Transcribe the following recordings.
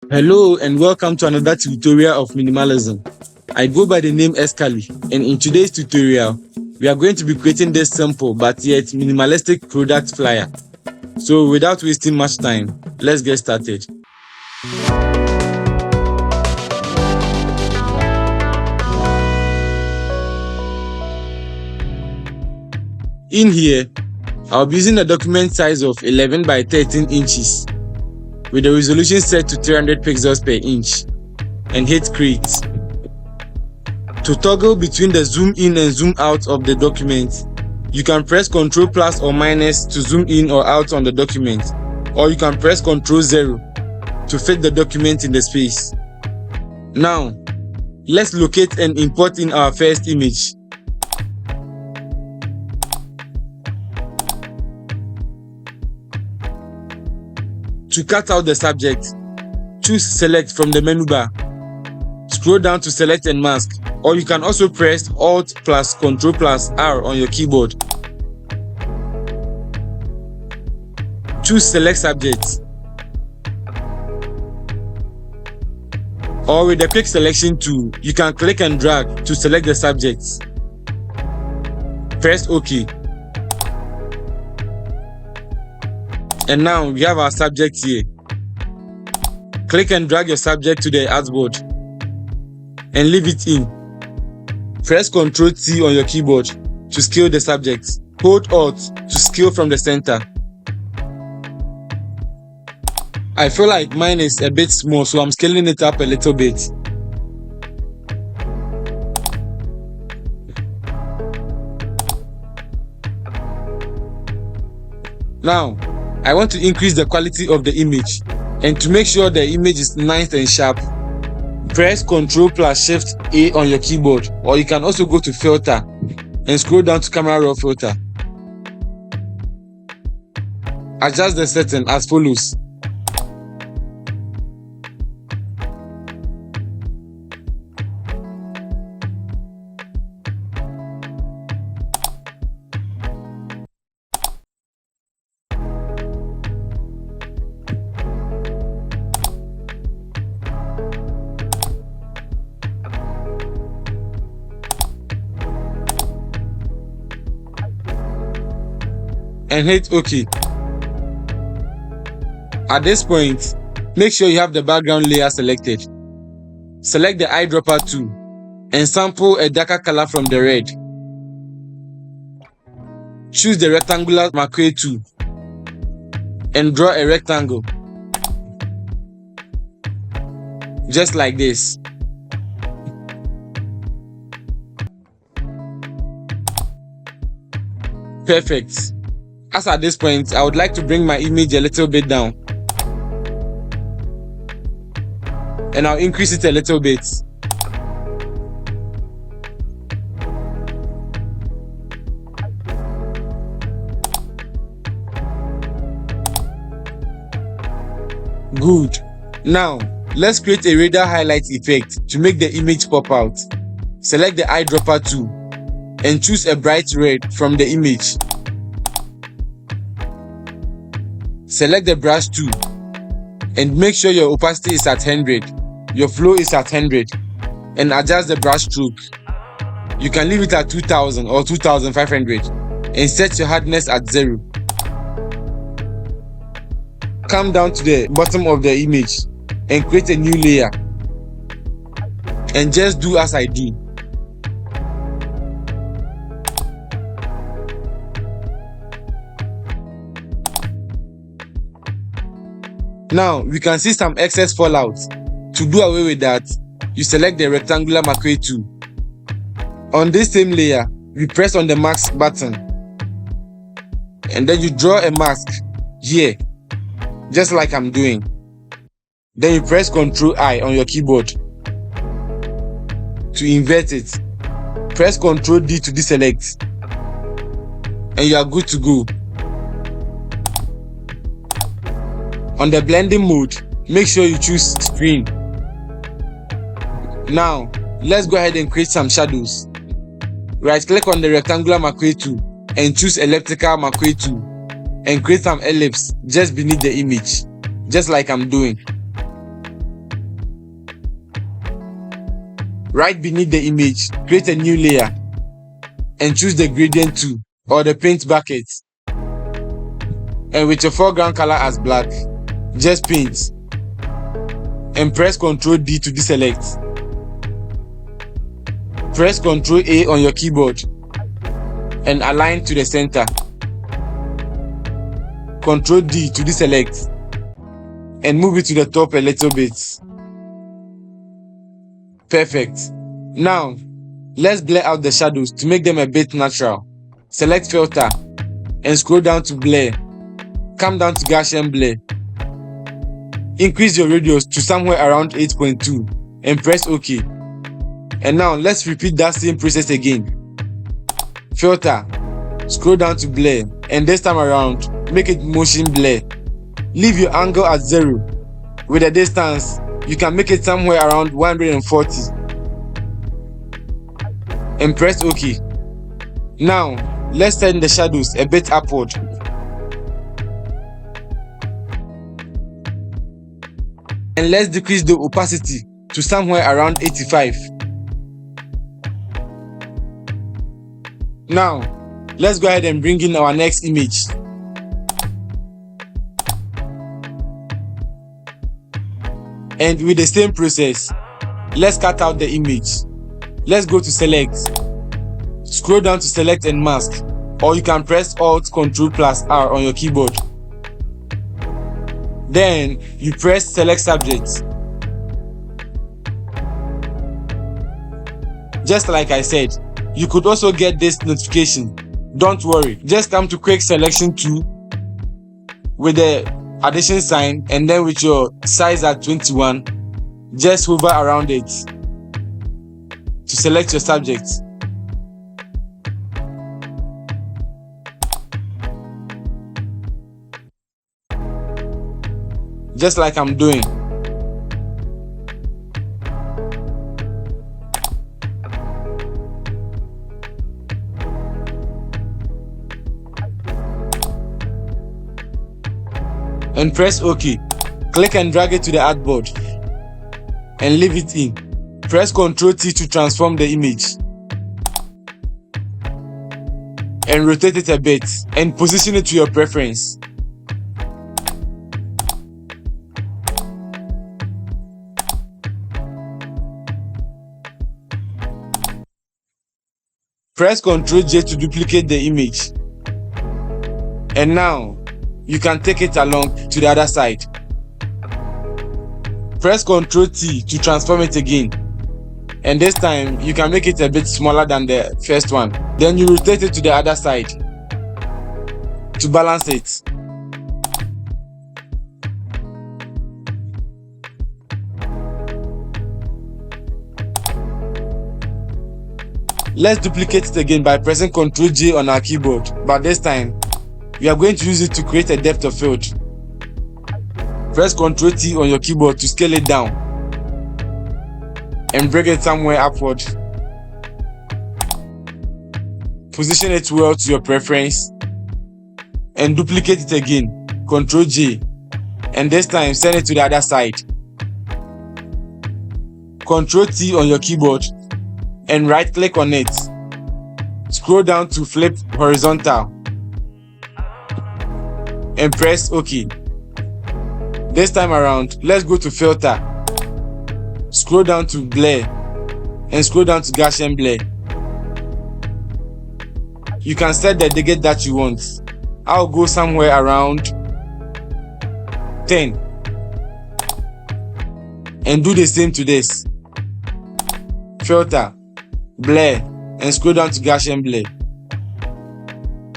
Hello and welcome to another tutorial of minimalism. I go by the name Escali, and in today's tutorial, we are going to be creating this simple but yet minimalistic product flyer. So without wasting much time, let's get started. In here, I'll be using a document size of 11 by 13 inches with the resolution set to 300 pixels per inch and hit create. To toggle between the zoom in and zoom out of the document, you can press Ctrl plus or minus to zoom in or out on the document, or you can press Ctrl 0 to fit the document in the space. Now, let's locate and import in our first image. To cut out the subject, choose Select from the menu bar. Scroll down to Select and Mask, or you can also press Alt plus Ctrl plus R on your keyboard. Choose Select Subject, or with the Quick Selection tool, you can click and drag to select the subject. Press OK. And now we have our subject here. Click and drag your subject to the artboard and leave it in. Press Ctrl T on your keyboard to scale the subject. Hold Alt to scale from the center. I feel like mine is a bit small, so I'm scaling it up a little bit. Now, I want to increase the quality of the image, and to make sure the image is nice and sharp, press Ctrl plus Shift A on your keyboard, or you can also go to Filter and scroll down to Camera Raw Filter. Adjust the setting as follows. And hit OK. At this point, make sure you have the background layer selected. Select the eyedropper tool and sample a darker color from the red. Choose the rectangular marquee tool and draw a rectangle, just like this. Perfect. As at this point, I would like to bring my image a little bit down, and I'll increase it a little bit. Good. Now, let's create a radar highlight effect to make the image pop out. Select the eyedropper tool and choose a bright red from the image. Select the brush tool and make sure your opacity is at 100, your flow is at 100, and adjust the brush stroke. You can leave it at 2000 or 2500 and set your hardness at 0. Come down to the bottom of the image and create a new layer, and just do as I do. Now we can see some excess fallout. To do away with that, you select the rectangular marquee tool. On this same layer, we press on the mask button, and then you draw a mask here, just like I'm doing. Then you press Ctrl I on your keyboard to invert it. Press Ctrl D to deselect, and you are good to go. On the blending mode, make sure you choose screen. Now, let's go ahead and create some shadows. Right click on the rectangular marquee tool and choose elliptical marquee tool and create some ellipse just beneath the image, just like I'm doing. Right beneath the image, create a new layer and choose the gradient tool or the paint bucket. And with your foreground color as black, just paint and press Ctrl D to deselect. Press Ctrl A on your keyboard and align to the center. Ctrl D to deselect and move it to the top a little bit. Perfect. Now, let's blur out the shadows to make them a bit natural. Select filter and scroll down to blur. Come down to Gaussian blur. Increase your radius to somewhere around 8.2 and press OK. And now let's repeat that same process again. Filter, scroll down to blur, and this time around, make it motion blur. Leave your angle at 0. With the distance, you can make it somewhere around 140. And press OK. Now, let's turn the shadows a bit upward. And let's decrease the opacity to somewhere around 85. Now, let's go ahead and bring in our next image. And with the same process, let's cut out the image. Let's go to select. Scroll down to select and mask, or you can press Alt Ctrl+ R on your keyboard. Then you press select subject. Just like I said, you could also get this notification. Don't worry, just come to quick selection tool with the addition sign, and then with your size at 21, just hover around it to select your subject. Just like I'm doing. And press OK. Click and drag it to the artboard and leave it in. Press Ctrl T to transform the image and rotate it a bit and position it to your preference. Press Ctrl J to duplicate the image. And now, you can take it along to the other side. Press Ctrl T to transform it again. And this time, you can make it a bit smaller than the first one. Then you rotate it to the other side to balance it. Let's duplicate it again by pressing Ctrl J on our keyboard, but this time we are going to use it to create a depth of field. Press Ctrl T on your keyboard to scale it down and bring it somewhere upward. Position it well to your preference and duplicate it again. Ctrl J, and this time send it to the other side. Ctrl T on your keyboard and right click on it. Scroll down to flip horizontal and press OK. This time around, let's go to filter. Scroll down to blur and scroll down to Gaussian blur. You can set the digit that you want. I'll go somewhere around 10 and do the same to this. Filter, blur, and scroll down to Gaussian blur.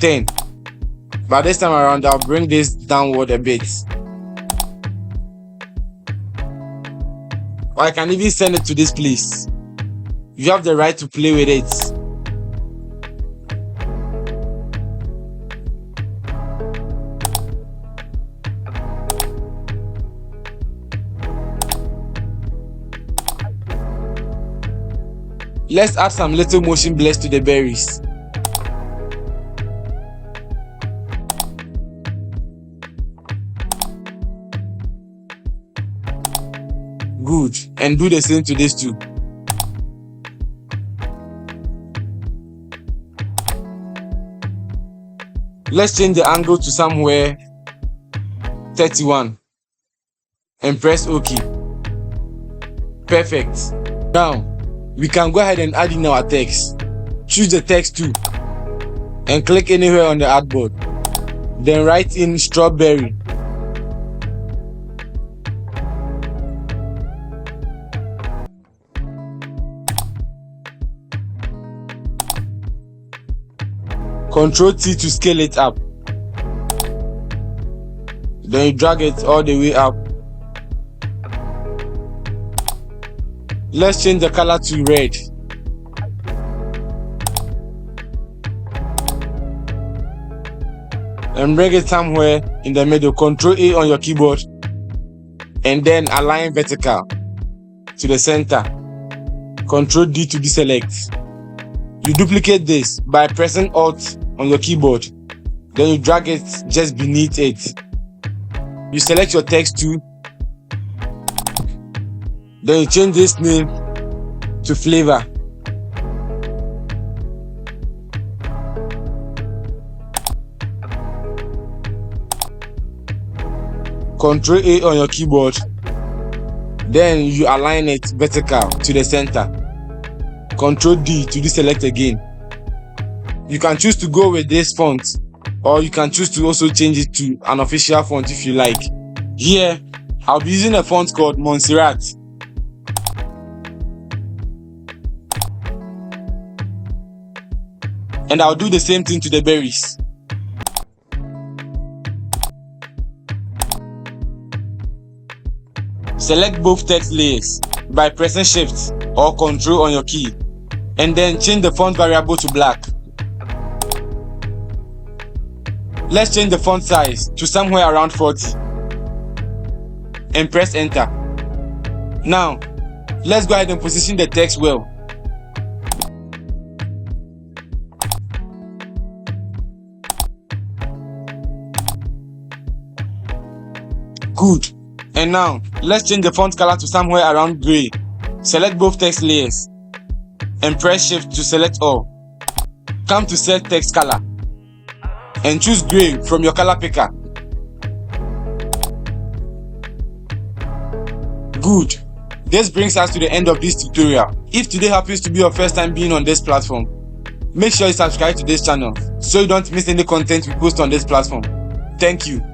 10. But this time around, I'll bring this downward a bit. Or I can even send it to this place. You have the right to play with it. Let's add some little motion blurs to the berries. Good, and do the same to this too. Let's change the angle to somewhere 31 and press OK. Perfect. Now, we can go ahead and add in our text. Choose the text tool and click anywhere on the artboard. Then write in strawberry. Ctrl T to scale it up. Then you drag it all the way up. Let's change the color to red. And bring it somewhere in the middle. Ctrl A on your keyboard. And then align vertical to the center. Ctrl D to deselect. You duplicate this by pressing Alt on your keyboard. Then you drag it just beneath it. You select your text tool. Then you change this name to flavor. Ctrl A on your keyboard. Then you align it vertical to the center. Ctrl D to deselect again. You can choose to go with this font, or you can choose to also change it to an official font if you like. Here, I'll be using a font called Montserrat. And I'll do the same thing to the berries. Select both text layers by pressing Shift or Ctrl on your key, and then change the font variable to black. Let's change the font size to somewhere around 40 and press enter. Now, let's go ahead and position the text well. Good. And now, let's change the font color to somewhere around gray. Select both text layers and press Shift to select all. Come to set text color and choose gray from your color picker. Good. This brings us to the end of this tutorial. If today happens to be your first time being on this platform, make sure you subscribe to this channel so you don't miss any content we post on this platform. Thank you.